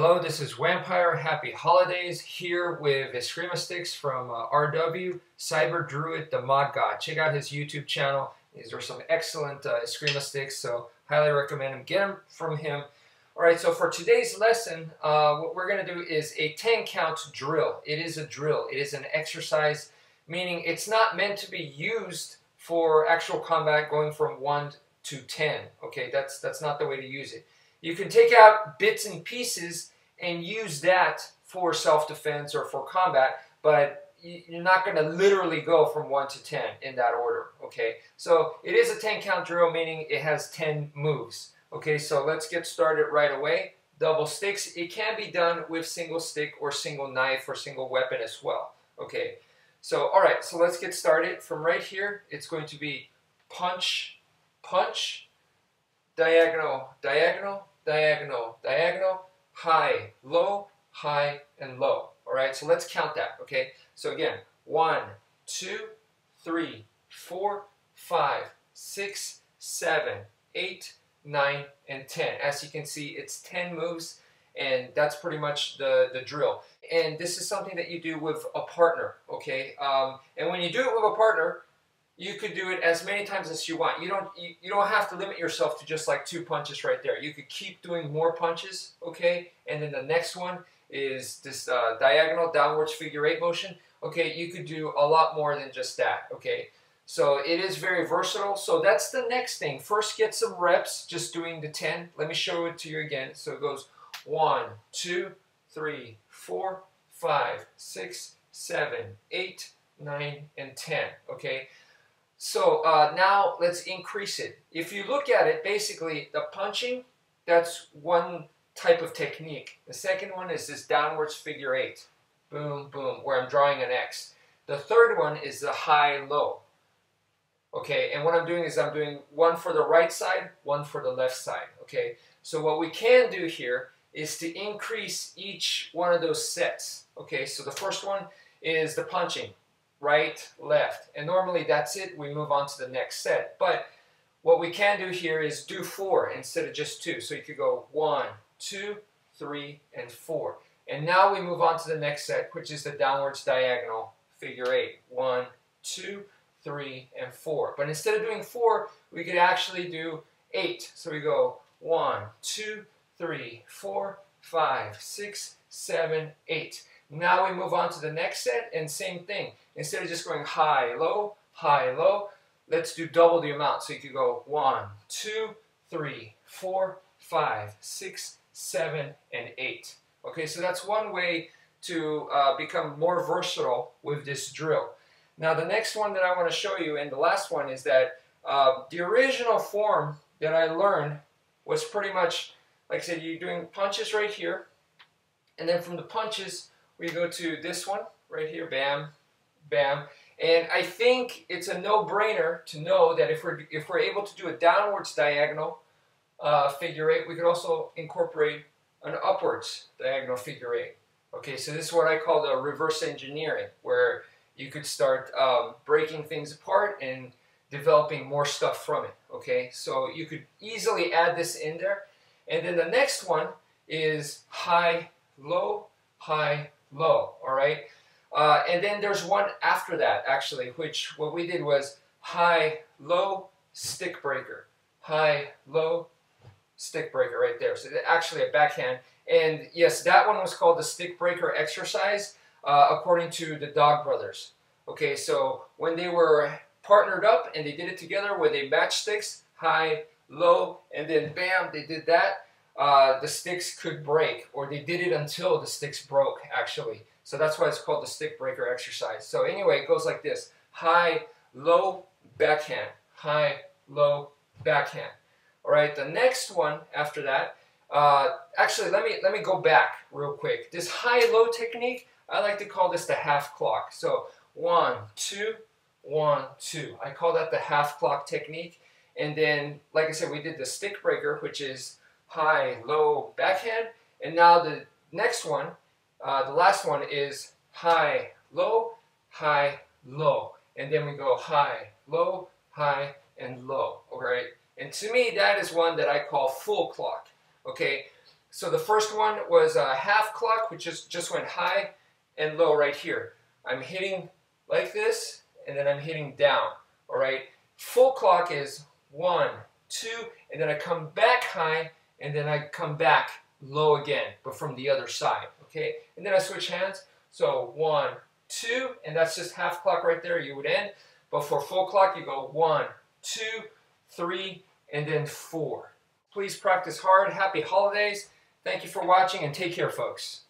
Hello, this is wmpyr. Happy holidays here with Eskrima sticks from RW, Cyber Druid, the mod god. Check out his YouTube channel. These are some excellent Eskrima sticks, so highly recommend them. Get them from him. Alright, so for today's lesson, what we're going to do is a 10 count drill. It is a drill. It is an exercise, meaning it's not meant to be used for actual combat going from 1 to 10. Okay, that's not the way to use it. You can take out bits and pieces and use that for self-defense or for combat, but you're not going to literally go from 1 to 10 in that order, okay? So it is a 10 count drill, meaning it has 10 moves. Okay, so let's get started right away. Double sticks. It can be done with single stick or single knife or single weapon as well. Okay, so alright, so let's get started. From right here, it's going to be punch, punch, diagonal, diagonal, diagonal, diagonal, high, and low. Alright, so let's count that, okay? So again, 1, 2, 3, 4, 5, 6, 7, 8, 9, and 10. As you can see, it's 10 moves, and that's pretty much the drill. And this is something that you do with a partner, okay? And when you do it with a partner, you could do it as many times as you want. You don't have to limit yourself to just like 2 punches right there. You could keep doing more punches, okay? And then the next one is this diagonal downwards figure 8 motion. Okay, you could do a lot more than just that, okay? So it is very versatile. So that's the next thing. First, get some reps just doing the 10. Let me show it to you again. So it goes 1, 2, 3, 4, 5, 6, 7, 8, 9, and 10, okay? So now let's increase it. If you look at it, basically the punching, that's one type of technique. The second one is this downwards figure 8. Boom, boom, where I'm drawing an X. The third one is the high-low. Okay, and what I'm doing is I'm doing one for the right side, one for the left side. Okay, so what we can do here is to increase each one of those sets. Okay, so the first one is the punching. Right, left, and normally that's it. We move on to the next set, but what we can do here is do 4 instead of just 2. So you could go 1, 2, 3, and 4, and now we move on to the next set, which is the downwards diagonal figure 8. 1, 2, 3, and 4. But instead of doing 4, we could actually do 8. So we go 1, 2, 3, 4, 5, 6, 7, 8. Now we move on to the next set, and same thing. Instead of just going high, low, let's do double the amount. So you could go 1, 2, 3, 4, 5, 6, 7, and 8. Okay, so that's one way to become more versatile with this drill. Now the next one that I want to show you, and the last one, is that the original form that I learned was pretty much, like I said, you're doing punches right here, and then from the punches, we go to this one right here, bam, bam. And I think it's a no-brainer to know that if we're able to do a downwards diagonal figure 8, we could also incorporate an upwards diagonal figure 8. Okay, so this is what I call the reverse engineering, where you could start breaking things apart and developing more stuff from it. Okay, so you could easily add this in there. And then the next one is high, low, all right? And then there's one after that, actually, which what we did was high, low, stick breaker. High, low, stick breaker right there. So actually a backhand. And yes, that one was called the stick breaker exercise, according to the Dog Brothers. Okay, so when they were partnered up and they did it together where they matched sticks, high, low, and then bam, they did that, the sticks could break, or they did it until the sticks broke, actually. So that's why it's called the stick breaker exercise. So anyway, it goes like this: high, low, backhand, high, low, backhand. All right, the next one after that, actually, let me go back real quick. This high-low technique, I like to call this the half clock. So 1, 2, 1, 2. I call that the half clock technique. And then, like I said, we did the stick breaker, which is high, low, backhand. And now the next one, the last one, is high, low, and then we go high, and low, all right? And to me, that is one that I call full clock, okay? So the first one was a half clock, which just went high and low right here. I'm hitting like this, and then I'm hitting down, all right? Full clock is 1, 2, and then I come back high, and then I come back low again, but from the other side, okay? And then I switch hands, so 1, 2, and that's just half clock right there, you would end. But for full clock, you go 1, 2, 3, and then 4. Please practice hard. Happy holidays. Thank you for watching, and take care, folks.